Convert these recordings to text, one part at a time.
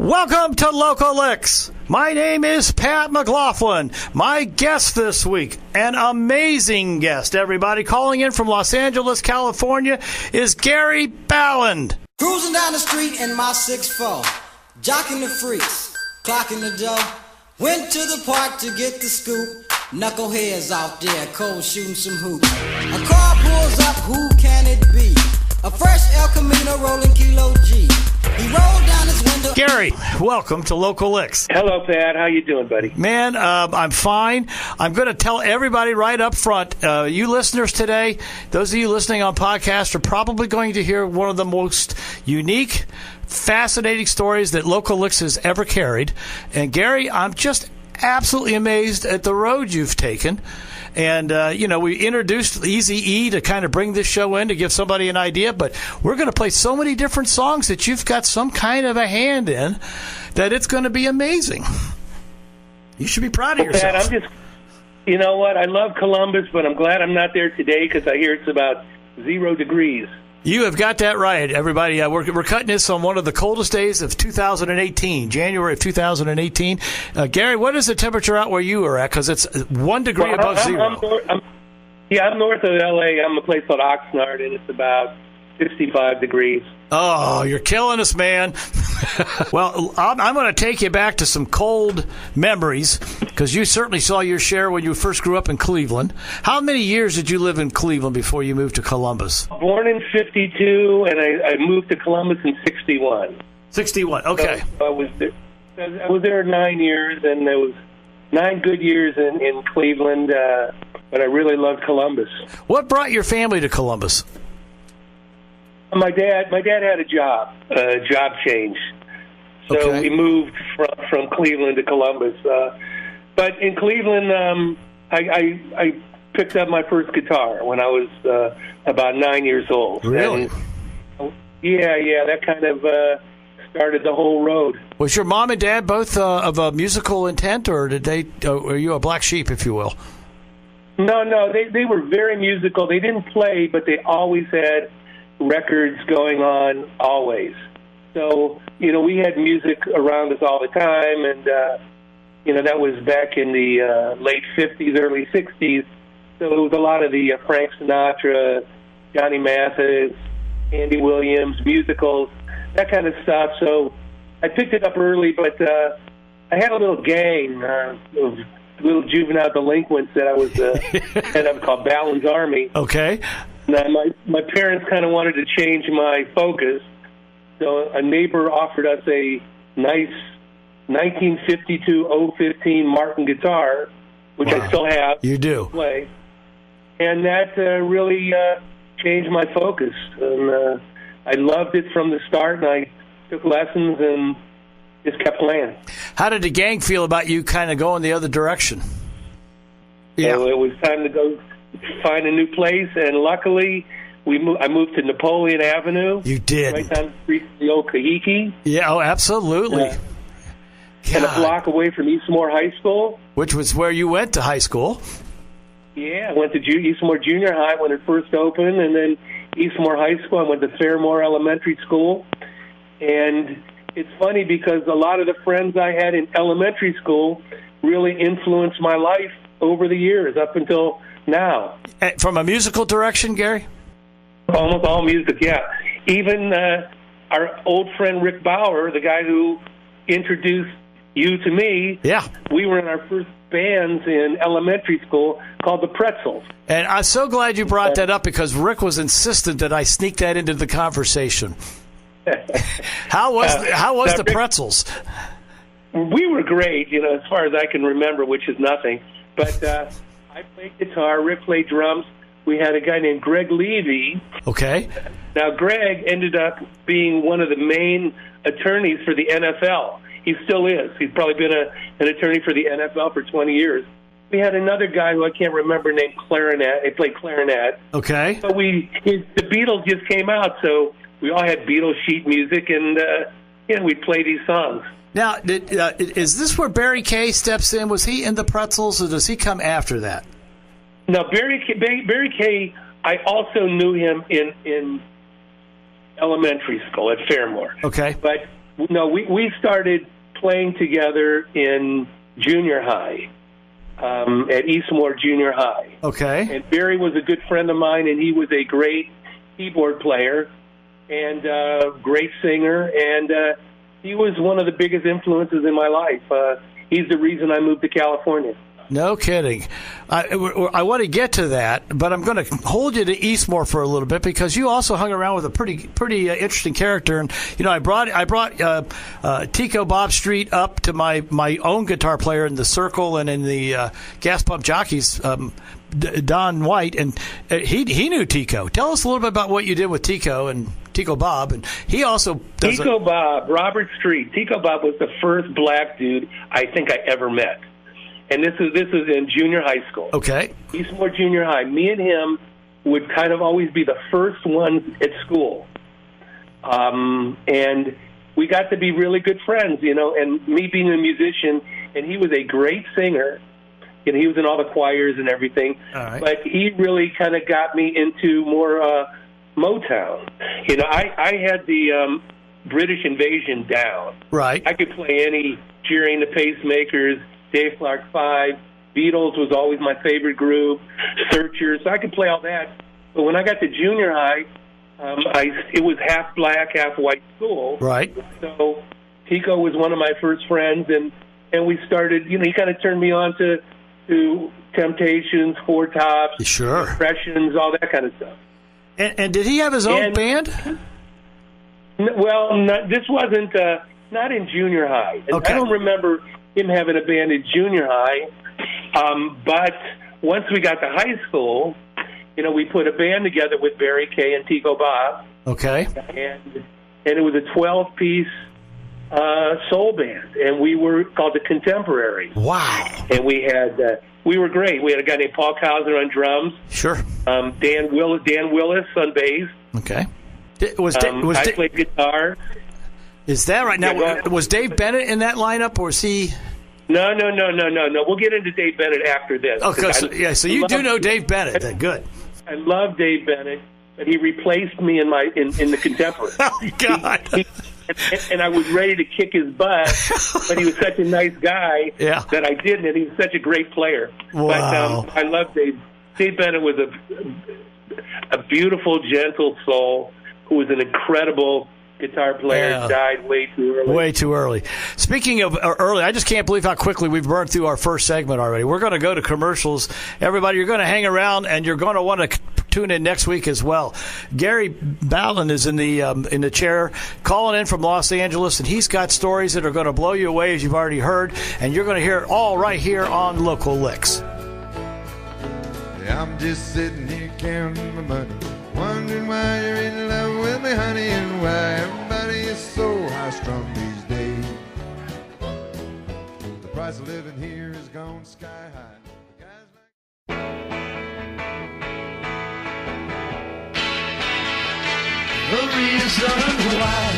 Welcome to Local Licks. My name is Pat McLaughlin. My guest this week, an amazing guest, everybody, calling in from Los Angeles, California, is Gary Ballen. Cruising down the street in my 6'4", jocking the freaks, clocking the dough. Went to the park to get the scoop. Knuckleheads out there, cold shooting some hoops. A car pulls up, who can it be? A fresh El Camino rolling Kilo G. He rolled down his window. Gary, welcome to Local Licks. Hello, Pat. How you doing, buddy? Man, I'm fine. I'm going to tell everybody right up front, you listeners today, those of you listening on podcast are probably going to hear one of the most unique, fascinating stories that Local Licks has ever carried. And Gary, I'm just absolutely amazed at the road you've taken. And, we introduced Easy E to kind of bring this show in to give somebody an idea, but we're going to play so many different songs that you've got some kind of a hand in that it's going to be amazing. You should be proud of yourself. Pat, you know what? I love Columbus, but I'm glad I'm not there today because I hear it's about 0 degrees. You have got that right, everybody. We're cutting this on one of the coldest days of 2018, January of 2018. Gary, what is the temperature out where you are at? Because it's 1 degree above zero. I'm north of L.A. I'm a place called Oxnard, and it's about 65 degrees. Oh, you're killing us, man. Well, I'm going to take you back to some cold memories because you certainly saw your share when you first grew up in Cleveland. How many years did you live in Cleveland before you moved to Columbus? Born in 52, and I moved to Columbus in 61. 61, okay. So I was there 9 years, and there was 9 good years in Cleveland, but I really loved Columbus. What brought your family to Columbus? My dad had a job change, so okay. We moved from Cleveland to Columbus. But in Cleveland, I picked up my first guitar when I was about 9 years old. Really? And, yeah, that kind of started the whole road. Was your mom and dad both of a musical intent, or were you a black sheep, if you will? No, they were very musical. They didn't play, but they always had records going on always. So, we had music around us all the time, and, that was back in the late 50s, early 60s. So it was a lot of the Frank Sinatra, Johnny Mathis, Andy Williams, musicals, that kind of stuff. So I picked it up early, but I had a little gang of little juvenile delinquents that I was head of called Ballen's Army. Okay. Now, my parents kind of wanted to change my focus, so a neighbor offered us a nice 1952 015 Martin guitar, which wow. I still have. You do. Play. And that really changed my focus. And I loved it from the start, and I took lessons and just kept playing. How did the gang feel about you kind of going the other direction? Yeah. So it was time to go find a new place, and luckily I moved to Napoleon Avenue. You did. Right down the street from the old Kahiki. Yeah, absolutely. And a block away from Eastmore High School. Which was where you went to high school. Yeah, I went to Eastmore Junior High when it first opened, and then Eastmore High School. I went to Fairmore Elementary School. And it's funny because a lot of the friends I had in elementary school really influenced my life over the years, up until now. From a musical direction, Gary? Almost all music, yeah. Even our old friend Rick Bauer, the guy who introduced you to me, yeah, we were in our first bands in elementary school called the Pretzels. And I'm so glad you brought that up because Rick was insistent that I sneak that into the conversation. How was the Rick, Pretzels? We were great, as far as I can remember, which is nothing. But I played guitar, Rick played drums. We had a guy named Greg Levy. Okay. Now, Greg ended up being one of the main attorneys for the NFL. He still is. He's probably been an attorney for the NFL for 20 years. We had another guy who I can't remember named Clarinet. He played clarinet. Okay. But the Beatles just came out, so we all had Beatles sheet music, and we'd play these songs. Now, is this where Barry Kay steps in? Was he in the Pretzels, or does he come after that? No, Barry Kay, I also knew him in elementary school at Fairmore. Okay. But No, we started playing together in junior high, at Eastmore Junior High. Okay. And Barry was a good friend of mine, and he was a great keyboard player and great singer, and he was one of the biggest influences in my life. He's the reason I moved to California. No kidding. I want to get to that, but I'm going to hold you to Eastmore for a little bit because you also hung around with a pretty interesting character. And I brought Tico Bob Street up to my own guitar player in the Circle and in the Gas Pump Jockeys, Don White, and he knew Tico. Tell us a little bit about what you did with Tico and Tico Bob, and he also does Tico Bob, Robert Street. Tico Bob was the first black dude I think I ever met. And this is in junior high school. Okay. Eastmore Junior High. Me and him would kind of always be the first ones at school. And we got to be really good friends, and me being a musician, and he was a great singer. He was in all the choirs and everything. All right. But he really kind of got me into more Motown. I had the British Invasion down. Right. I could play any Jerry and the Pacemakers, Dave Clark 5, Beatles was always my favorite group, Searchers, so I could play all that. But when I got to junior high, it was half black, half white school. Right. So Tico was one of my first friends, and we started, he kind of turned me on to Temptations, Four Tops, Sure, Impressions, all that kind of stuff. And did he have his own band? Well, this wasn't, not in junior high. Okay. I don't remember him having a band in junior high, but once we got to high school, we put a band together with Barry Kay and Tico Bob. Okay. And it was a 12-piece soul band, and we were called the Contemporaries. Wow. And we were great. We had a guy named Paul Kauser on drums. Sure. Dan Willis on bass. Okay. I played guitar. Is that right? Now, was Dave Bennett in that lineup, or is he? No. We'll get into Dave Bennett after this. Okay, so you do know Dave Bennett. Then good. I love Dave Bennett, but he replaced me in the Contemporary. Oh God! And I was ready to kick his butt, but he was such a nice guy that I didn't, and he was such a great player. Wow. But I love Dave. Dave Bennett was a beautiful, gentle soul who was an incredible guitar player. Died way too early. Way too early. Speaking of early, I just can't believe how quickly we've burned through our first segment already. We're going to go to commercials. Everybody, you're going to hang around, and you're going to want to tune in next week as well. Gary Ballen is in the chair, calling in from Los Angeles, and he's got stories that are going to blow you away, as you've already heard, and you're going to hear it all right here on Local Licks. Yeah, I'm just sitting here counting my money, wondering why you're in love with me, honey, and why everybody is so high-strung these days. The price of living here has gone sky high. Guys like the reason why,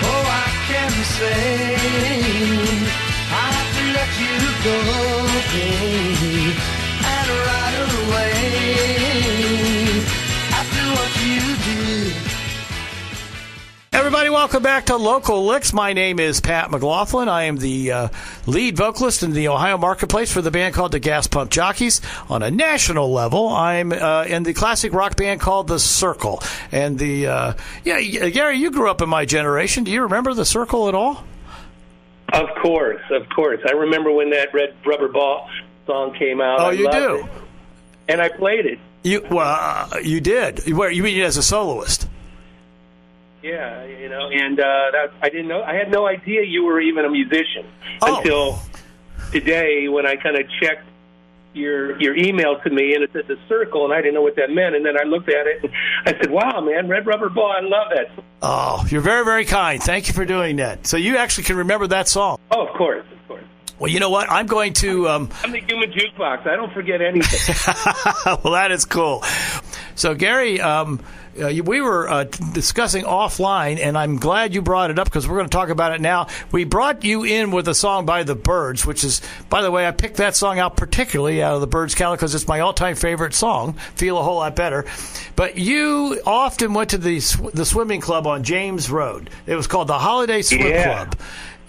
oh, I can say I have to let you go, babe, and right away after what you did. Everybody, welcome back to Local Licks. My name is Pat McLaughlin. I am the lead vocalist in the Ohio marketplace for the band called the Gas Pump Jockeys. On a national level, I'm in the classic rock band called the Circle. And Gary, you grew up in my generation. Do you remember the Circle at all? Of course. I remember when that Red Rubber Ball song came out. Oh, you do? It. And I played it. You did. You mean as a soloist? Yeah, and I didn't know. I had no idea you were even a musician until today, when I kind of checked your email to me, and it said the Circle, and I didn't know what that meant. And then I looked at it, and I said, "Wow, man, Red Rubber Ball, I love that." Oh, you're very, very kind. Thank you for doing that. So you actually can remember that song? Oh, of course. Well, you know what? I'm going to... I'm the human jukebox. I don't forget anything. Well, that is cool. So, Gary, we were discussing offline, and I'm glad you brought it up because we're going to talk about it now. We brought you in with a song by the Byrds, which is, by the way, I picked that song out particularly out of the Byrds calendar because it's my all-time favorite song, Feel a Whole Lot Better. But you often went to the swimming club on James Road. It was called the Holiday Swim Club.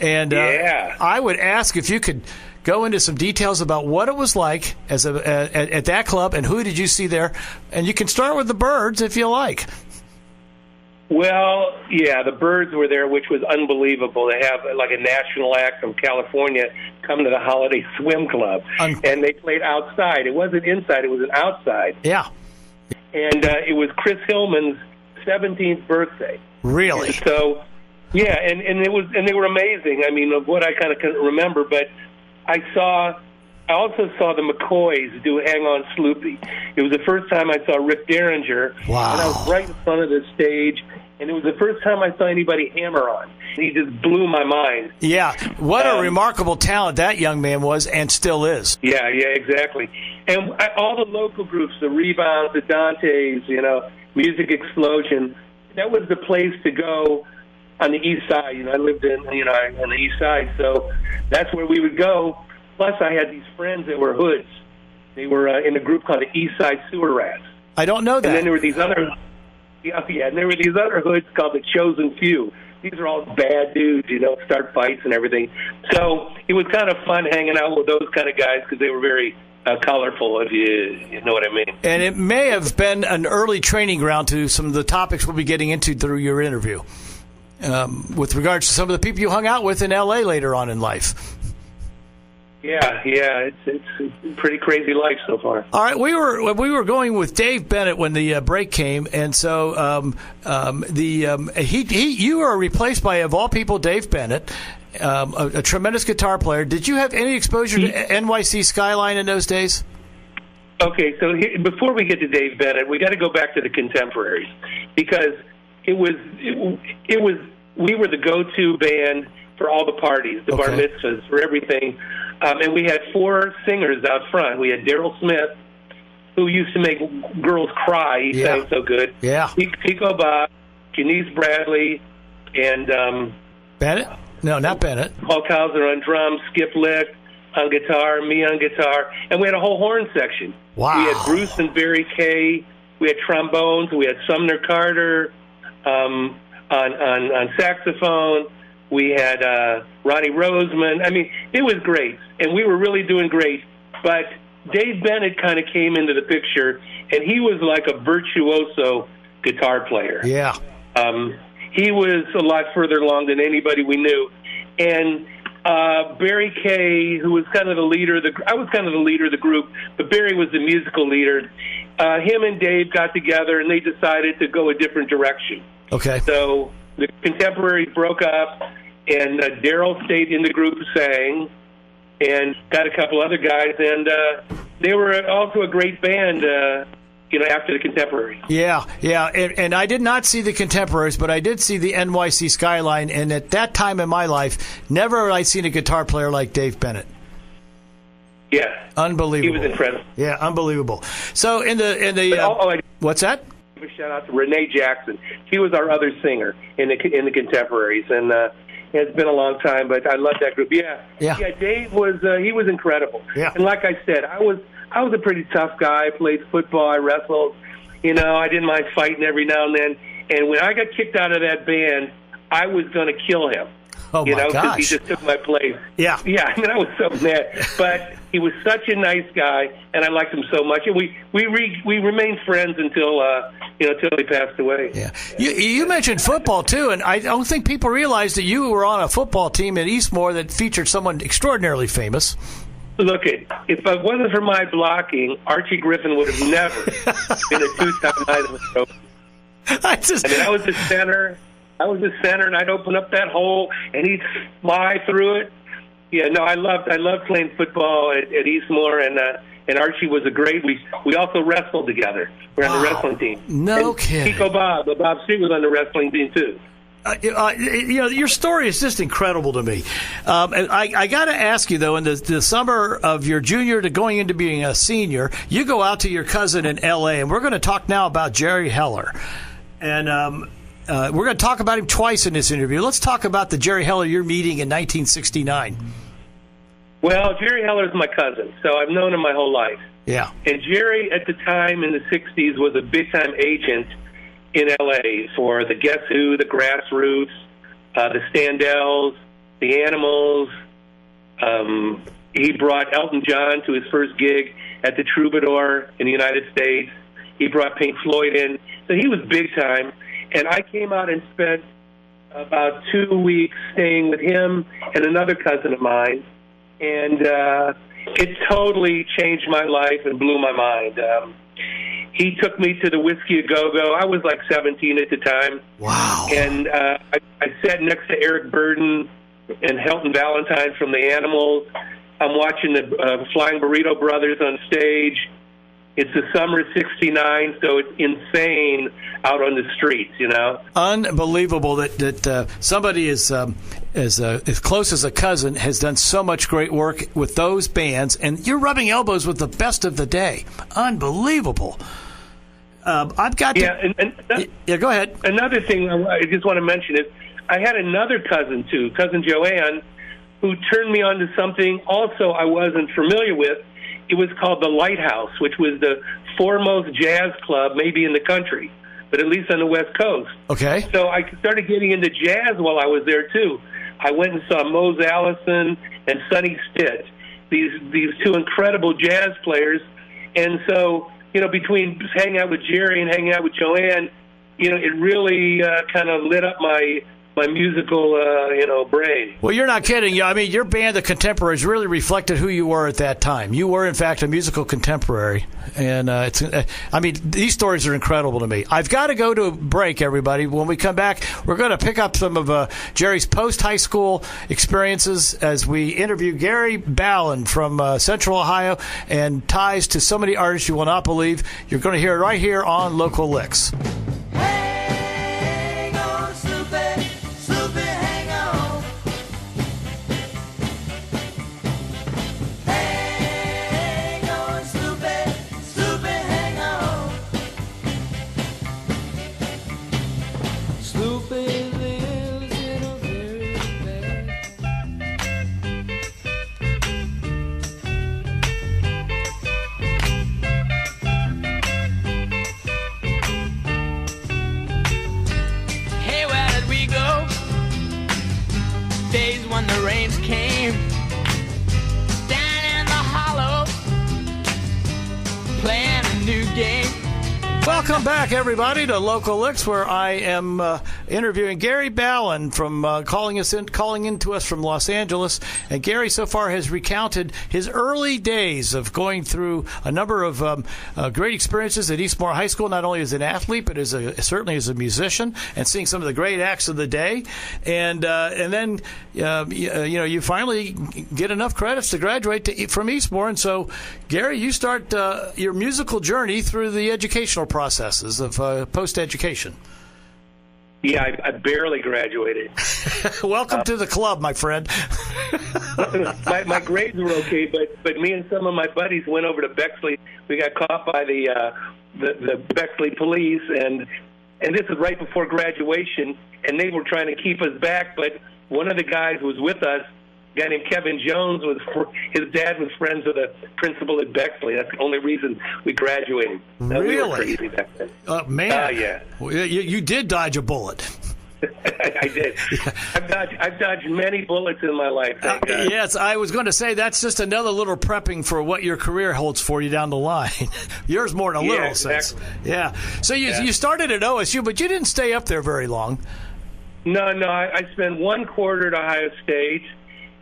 And I would ask if you could go into some details about what it was like as at that club and who did you see there. And you can start with the Byrds if you like. Well, yeah, the Byrds were there, which was unbelievable. They have like a national act from California come to the Holiday Swim Club. And they played outside. It wasn't inside. It was an outside. Yeah. And it was Chris Hillman's 17th birthday. Really? And so, yeah, and they were amazing. I mean, of what I kind of couldn't remember, but I also saw the McCoys do Hang On Sloopy. It was the first time I saw Rick Derringer. Wow. And I was right in front of the stage, and it was the first time I saw anybody hammer on. He just blew my mind. Yeah, what a remarkable talent that young man was and still is. Yeah, exactly. And all the local groups, the Rebounds, the Dantes, Music Explosion, that was the place to go on the east side. I lived on the east side, so that's where we would go. Plus, I had these friends that were hoods. They were in a group called the East Side Sewer Rats. I don't know that. And then there were these other, and there were these other hoods called the Chosen Few. These are all bad dudes, start fights and everything. So it was kind of fun hanging out with those kind of guys because they were very colorful, if you know what I mean. And it may have been an early training ground to some of the topics we'll be getting into through your interview. With regards to some of the people you hung out with in L.A. later on in life. Yeah, it's a pretty crazy life so far. All right, we were going with Dave Bennett when the break came, and so you are replaced by, of all people, Dave Bennett, a tremendous guitar player. Did you have any exposure to NYC Skyline in those days? Okay, so before we get to Dave Bennett, we got to go back to the Contemporaries because we were the go-to band for all the parties, the bar mitzvahs, for everything. And we had 4 singers out front. We had Daryl Smith, who used to make girls cry. He sang so good. Yeah. Pico Bob, Janice Bradley, and Bennett? No, not Bennett. Paul Kauser on drums, Skip Lick on guitar, me on guitar, and we had a whole horn section. Wow. We had Bruce and Barry Kay. We had trombones. We had Sumner Carter on saxophone. We had Ronnie Roseman. I mean, it was great, and we were really doing great. But Dave Bennett kind of came into the picture, and he was like a virtuoso guitar player. Yeah. He was a lot further along than anybody we knew. And Barry Kay, who was kind of the leader of I was kind of the leader of the group, but Barry was the musical leader. Him and Dave got together, and they decided to go a different direction. Okay. So the Contemporaries broke up, and Daryl stayed in the group, sang, and got a couple other guys, and they were also a great band, after the Contemporaries. Yeah, and I did not see the Contemporaries, but I did see the NYC Skyline, and at that time in my life, never had I seen a guitar player like Dave Bennett. Yeah. Unbelievable. He was incredible. Yeah, unbelievable. So what's that? A shout out to Renee Jackson. She was our other singer in the Contemporaries, and it's been a long time, but I love that group. Yeah. Dave was he was incredible. Yeah. And like I said, I was a pretty tough guy. I played football. I wrestled. I didn't mind fighting every now and then. And when I got kicked out of that band, I was going to kill him. Oh my gosh! Because he just took my place. Yeah. I was so mad. But he was such a nice guy, and I liked him so much. And we remained friends until he passed away. Yeah. You mentioned football too, and I don't think people realize that you were on a football team at Eastmore that featured someone extraordinarily famous. Look, if it wasn't for my blocking, Archie Griffin would have never been a 2-time Heisman Trophy. I was the center. And I'd open up that hole, and he'd fly through it. Yeah, no, I loved playing football at Eastmore, and Archie was a great. We also wrestled together. We're on the wrestling team. No kidding. Pico Bob Street was on the wrestling team too. Your story is just incredible to me. I got to ask you, though, in the summer of your junior to going into being a senior, you go out to your cousin in L.A., and we're going to talk now about Jerry Heller. And we're going to talk about him twice in this interview. Let's talk about the Jerry Heller you're meeting in 1969. Well, Jerry Heller is my cousin, so I've known him my whole life. Yeah. And Jerry, at the time in the 60s, was a big-time agent in L.A. for the Guess Who, the Grassroots, the Standells, the Animals. He brought Elton John to his first gig at the Troubadour in the United States. He brought Pink Floyd in. So he was big time. And I came out and spent about 2 weeks staying with him and another cousin of mine. And it totally changed my life and blew my mind. He took me to the Whiskey A Go-Go. I was like 17 at the time. Wow. And I sat next to Eric Burden and Helton Valentine from the Animals. I'm watching the Flying Burrito Brothers on stage. It's the summer of '69, so it's insane out on the streets, you know. Unbelievable that somebody as close as a cousin has done so much great work with those bands, and you're rubbing elbows with the best of the day. Unbelievable. I've got to... Yeah, go ahead. Another thing I just want to mention is I had another cousin, too, Cousin Joanne, who turned me on to something also I wasn't familiar with. It was called the Lighthouse, which was the foremost jazz club maybe in the country, but at least on the West Coast. Okay. So I started getting into jazz while I was there, too. I went and saw Mose Allison and Sonny Stitt, these two incredible jazz players. And so, you know, between hanging out with Jerry and hanging out with Joanne, you know, it really kind of lit up my musical, brain. Well, you're not kidding. I mean, your band, The Contemporaries, really reflected who you were at that time. You were, in fact, a musical contemporary. And, these stories are incredible to me. I've got to go to a break, everybody. When we come back, we're going to pick up some of Jerry's post-high school experiences as we interview Gary Ballen from Central Ohio and ties to so many artists you will not believe. You're going to hear it right here on Local Licks. Days when the rains came down in the hollow, playing a new game. Welcome back, everybody, to Local Licks, where I am interviewing Gary Ballen from calling in to us from Los Angeles. And Gary so far has recounted his early days of going through a number of great experiences at Eastmore High School, not only as an athlete, but certainly as a musician, and seeing some of the great acts of the day. And then you finally get enough credits to graduate from Eastmore. And so, Gary, you start your musical journey through the educational processes of post-education. Yeah, I barely graduated. Welcome to the club, my friend. my grades were okay, but me and some of my buddies went over to Bexley. We got caught by the Bexley police, and this was right before graduation, and they were trying to keep us back, but one of the guys who was with us, a guy named Kevin Jones, his dad was friends with the principal at Bexley. That's the only reason we graduated. Really? We were crazy back then. Man. Yeah. Well, you did dodge a bullet. I did. I've dodged many bullets in my life. Yes, I was going to say that's just another little prepping for what your career holds for you down the line. Yours more in a literal sense. Yeah. So you started at OSU, but you didn't stay up there very long. No. I spent 1 quarter at Ohio State.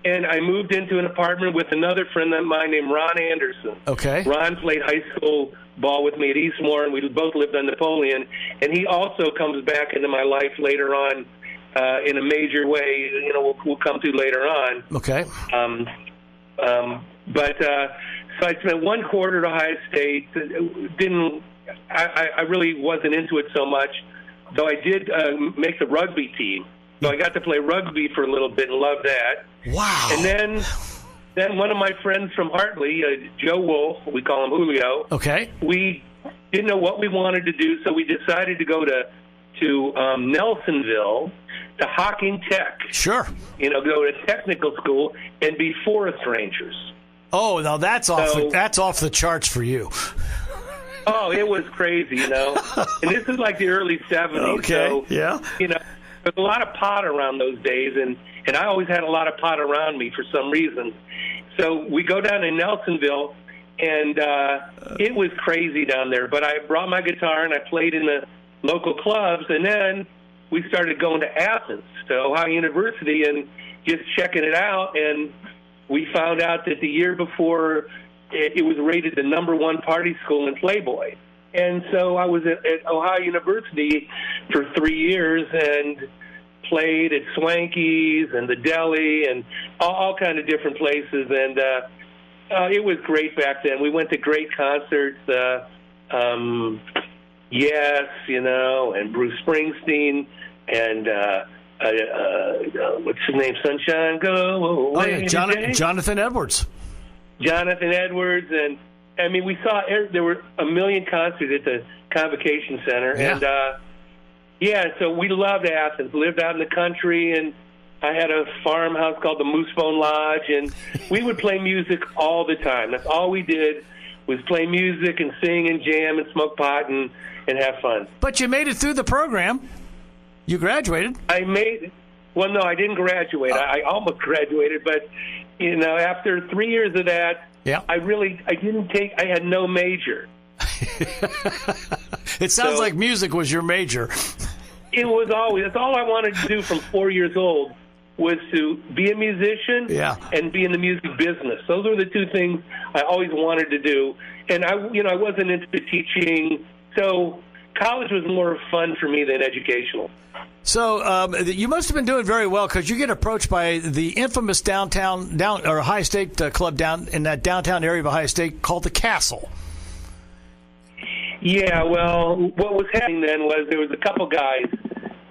And I moved into an apartment with another friend of mine named Ron Anderson. Okay. Ron played high school ball with me at Eastmore, and we both lived on Napoleon. And he also comes back into my life later on in a major way. You know, we'll come to later on. Okay. So I spent 1 quarter at Ohio State. I really wasn't into it so much, though I did make the rugby team. So I got to play rugby for a little bit and loved that. Wow. And then one of my friends from Hartley, Joe Wolf, we call him Julio. Okay. We didn't know what we wanted to do, so we decided to go to to Nelsonville, to Hocking Tech. Sure. Go to technical school and be forest rangers. Oh, now that's off the charts for you. Oh, it was crazy, And this is like the early 70s. Okay, so, yeah. There's a lot of pot around those days, and I always had a lot of pot around me for some reason. So we go down to Nelsonville, and it was crazy down there. But I brought my guitar, and I played in the local clubs, and then we started going to Athens, to Ohio University, and just checking it out. And we found out that the year before, it was rated the #1 party school in Playboy. And so I was at Ohio University for 3 years and played at Swanky's and the Deli and all kind of different places. And it was great back then. We went to great concerts. Yes, and Bruce Springsteen and what's his name? Sunshine Go Away. Jonathan Edwards. Jonathan Edwards, and I mean, we saw there were a million concerts at the Convocation Center, and so we loved Athens. Lived out in the country, and I had a farmhouse called the Moosebone Lodge, and we would play music all the time. That's all we did was play music and sing and jam and smoke pot and have fun. But you made it through the program. You graduated. Well, no, I didn't graduate. I almost graduated, but after 3 years of that, I had no major. It sounds like music was your major. It was that's all I wanted to do from 4 years old was to be a musician and be in the music business. Those were the two things I always wanted to do. And I wasn't into teaching, so college was more fun for me than educational. So you must have been doing very well because you get approached by the infamous Ohio State club down in that downtown area of Ohio State called the Castle. Yeah, well, what was happening then was there was a couple guys,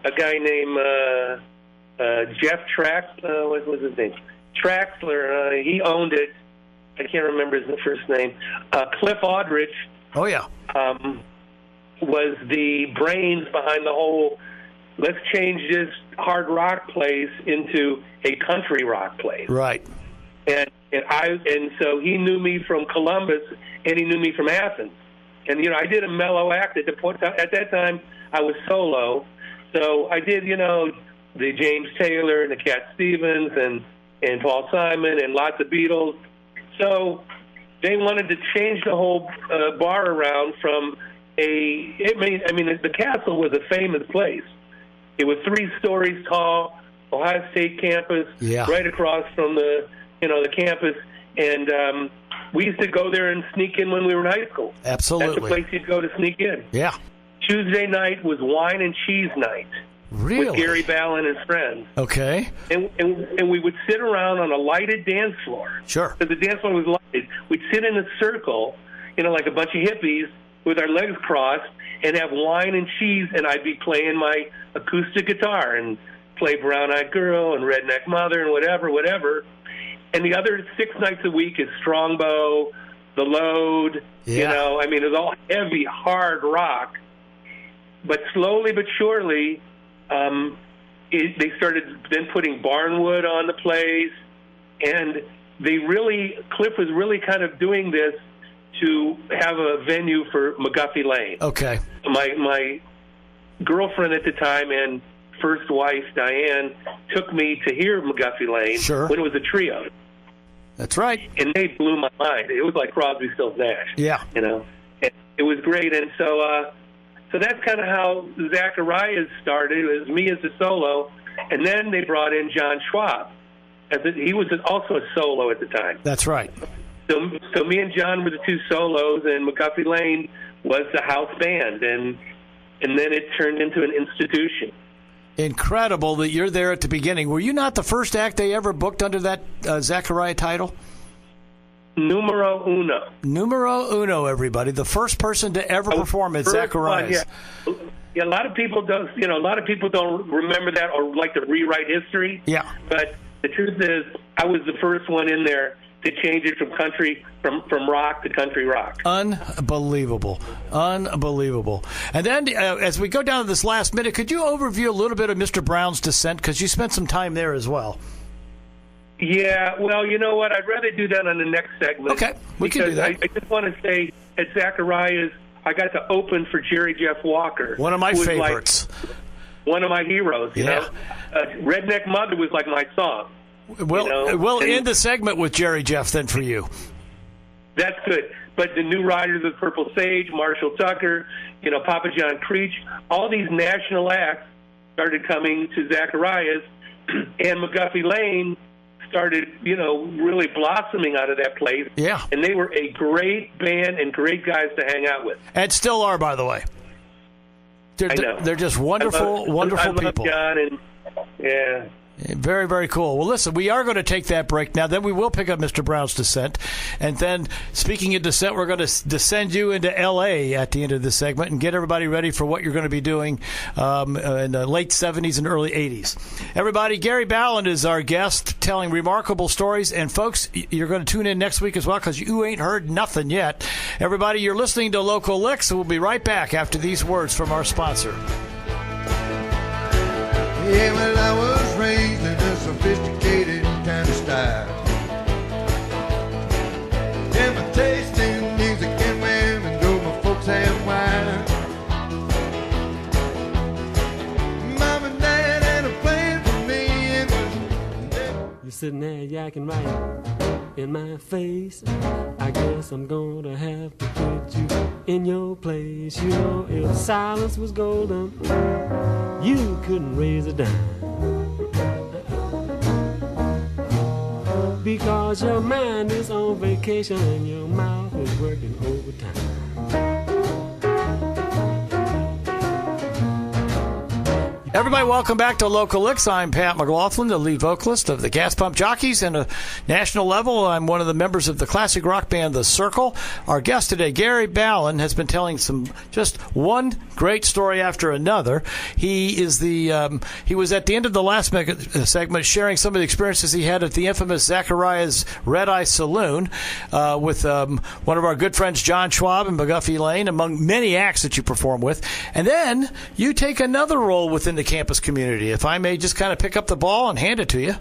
a guy named Jeff what was his name? Traxler. He owned it. I can't remember his first name. Cliff Aldrich. Oh yeah. Was the brains behind the whole. Let's change this hard rock place into a country rock place. Right. And so he knew me from Columbus, and he knew me from Athens. And I did a mellow act at that time. I was solo, so I did the James Taylor and the Cat Stevens and Paul Simon and lots of Beatles. So they wanted to change the whole bar around from the Castle was a famous place. It was 3 stories tall, Ohio State campus, right across from the campus, and we used to go there and sneak in when we were in high school. Absolutely, that's the place you'd go to sneak in. Yeah. Tuesday night was wine and cheese night. Really? With Gary Ballen and friends. Okay. And we would sit around on a lighted dance floor. Sure. Because the dance floor was lighted. We'd sit in a circle, like a bunch of hippies with our legs crossed, and have wine and cheese, and I'd be playing my acoustic guitar and play Brown Eyed Girl and Redneck Mother and whatever. And the other 6 nights a week is Strongbow, The Load, it was all heavy, hard rock. But slowly but surely, they started then putting barnwood on the place, and Cliff was really kind of doing this to have a venue for McGuffey Lane. Okay. My girlfriend at the time and first wife, Diane, took me to hear McGuffey Lane when it was a trio. That's right. And they blew my mind. It was like Crosby, Stills, Nash. Yeah. And it was great. And so that's kind of how Zacharias started. It was me as a solo. And then they brought in John Schwab. He was also a solo at the time. That's right. So me and John were the 2 solos, and McGuffey Lane was the house band, and then it turned into an institution. Incredible that you're there at the beginning. Were you not the first act they ever booked under that Zachariah title? Numero uno. Numero uno, everybody. The first person to ever perform at Zacharias. Yeah, a lot of people don't. A lot of people don't remember that or like to rewrite history. Yeah. But the truth is, I was the first one in there to change it from rock to country rock. Unbelievable. And then as we go down to this last minute, could you overview a little bit of Mr. Brown's descent? Because you spent some time there as well. Yeah, well, you know what? I'd rather do that on the next segment. Okay, we can do that. I just want to say at Zacharias, I got to open for Jerry Jeff Walker. One of my favorites. Like one of my heroes, you know. Redneck Mother was like my song. We'll end the segment with Jerry Jeff then for you. That's good. But the New Riders of the Purple Sage, Marshall Tucker, Papa John Creech, all these national acts started coming to Zacharias, and McGuffey Lane started, really blossoming out of that place. Yeah. And they were a great band and great guys to hang out with. And still are, by the way. They're just wonderful people. John and yeah. Very, very cool. Well, listen, we are going to take that break now. Then we will pick up Mr. Brown's descent. And then, speaking of descent, we're going to descend you into L.A. at the end of this segment and get everybody ready for what you're going to be doing in the late 70s and early 80s. Everybody, Gary Ballen is our guest, telling remarkable stories. And, folks, you're going to tune in next week as well because you ain't heard nothing yet. Everybody, you're listening to Local Licks, and we'll be right back after these words from our sponsor. Yeah, well, I was raised in a sophisticated kind of style. Yeah, my taste in music and women drove my folks half wild. Mom and Dad had a plan for me. You're sitting there yakking right in my face. I guess I'm gonna have to put you in your place. If silence was golden, you couldn't raise a dime. Because your mind is on vacation and your mouth is working overtime. Everybody, welcome back to Local Licks. I'm Pat McLaughlin, the lead vocalist of the Gas Pump Jockeys. And a national level, I'm one of the members of the classic rock band The Circle. Our guest today, Gary Ballen, has been telling just one great story after another. He is he was at the end of the last segment sharing some of the experiences he had at the infamous Zacharias Red Eye Saloon with one of our good friends, John Schwab and McGuffey Lane, among many acts that you perform with. And then you take another role within the campus community. If I may just kind of pick up the ball and hand it to you.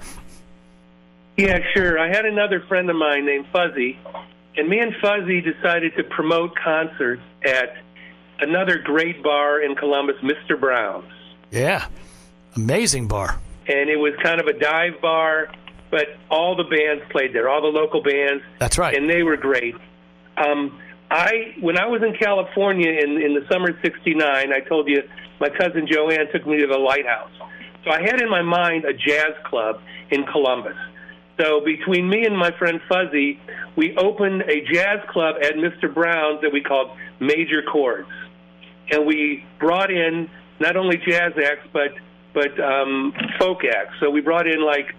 Yeah, sure. I had another friend of mine named Fuzzy, and me and Fuzzy decided to promote concerts at another great bar in Columbus, Mr. Brown's. Yeah, amazing bar. And it was kind of a dive bar, but all the bands played there, all the local bands. That's right. And they were great. When I was in California in the summer of '69, I told you my cousin Joanne took me to the Lighthouse. So I had in my mind a jazz club in Columbus. So between me and my friend Fuzzy, we opened a jazz club at Mr. Brown's that we called Major Chords. And we brought in not only jazz acts, but folk acts. So we brought in like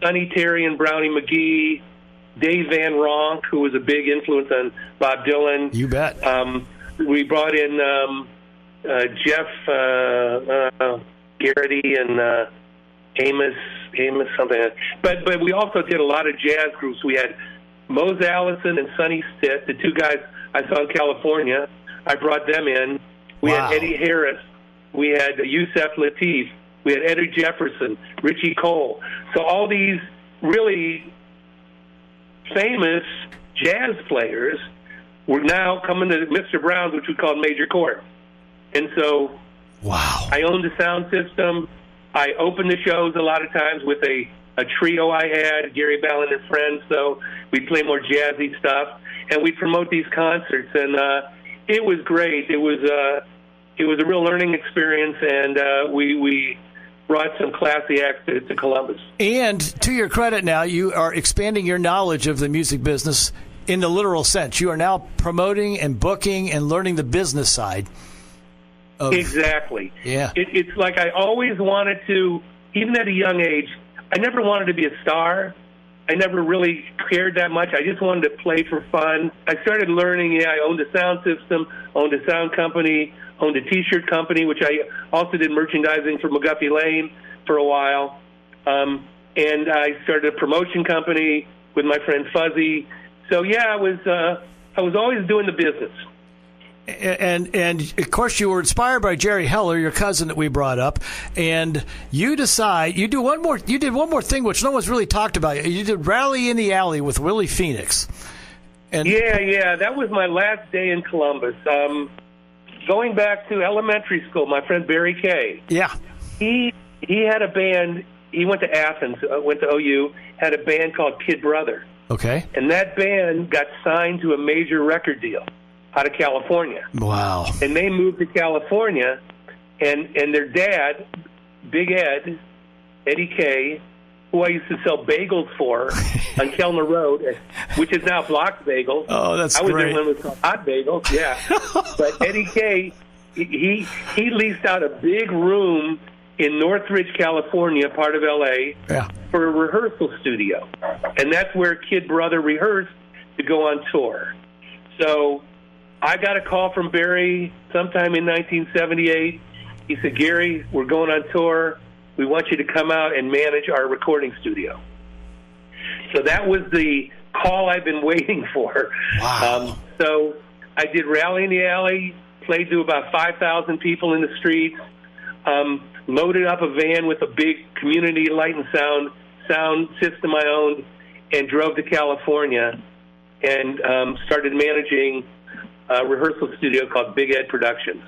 Sonny Terry and Brownie McGee, Dave Van Ronk, who was a big influence on Bob Dylan. You bet. We brought in Jeff Garrity and Amos something. But we also did a lot of jazz groups. We had Mose Allison and Sonny Stitt, the two guys I saw in California. I brought them in. We had Eddie Harris. We had Yusef Lateef. We had Eddie Jefferson, Richie Cole. So all these really famous jazz players were now coming to Mr. Brown's, which we called Major Chords. And so I owned the sound system. I opened the shows a lot of times with a trio I had, Gary Ballen and friends. So we'd play more jazzy stuff, and we'd promote these concerts. And it was great. It was a real learning experience, and we brought some classy acts to Columbus. And to your credit now, you are expanding your knowledge of the music business in the literal sense. You are now promoting and booking and learning the business side. Exactly. Yeah. It's like I always wanted to, even at a young age, I never wanted to be a star. I never really cared that much. I just wanted to play for fun. I started learning, I owned a sound system, owned a sound company, owned a T-shirt company, which I also did merchandising for McGuffey Lane for a while. And I started a promotion company, with my friend Fuzzy. So yeah, I was always doing the business. And of course you were inspired by Jerry Heller, your cousin that we brought up, and you did one more thing which no one's really talked about. You did Rally in the Alley with Willie Phoenix. And Yeah, that was my last day in Columbus. Going back to elementary school, my friend Barry Kay. Yeah. He had a band. He went to Athens, went to OU, had a band called Kid Brother. Okay. And that band got signed to a major record deal out of California. Wow. And they moved to California, and their dad, Big Ed, Eddie Kay, who I used to sell bagels for on Kellner Road, which is now Block's Bagels. Oh, that's great. I was great. there when it was called Hot Bagels, yeah. But Eddie Kay, he leased out a big room in Northridge, California, part of L.A., Yeah. for a rehearsal studio. And that's where Kid Brother rehearsed to go on tour. So I got a call from Barry sometime in 1978. He said, Gary, we're going on tour. We want you to come out and manage our recording studio. So that was the call I've been waiting for. Wow. So I did Rally in the Alley, played to about 5,000 people in the streets, loaded up a van with a big community light and sound system I owned, and drove to California and started managing a rehearsal studio called Big Ed Productions.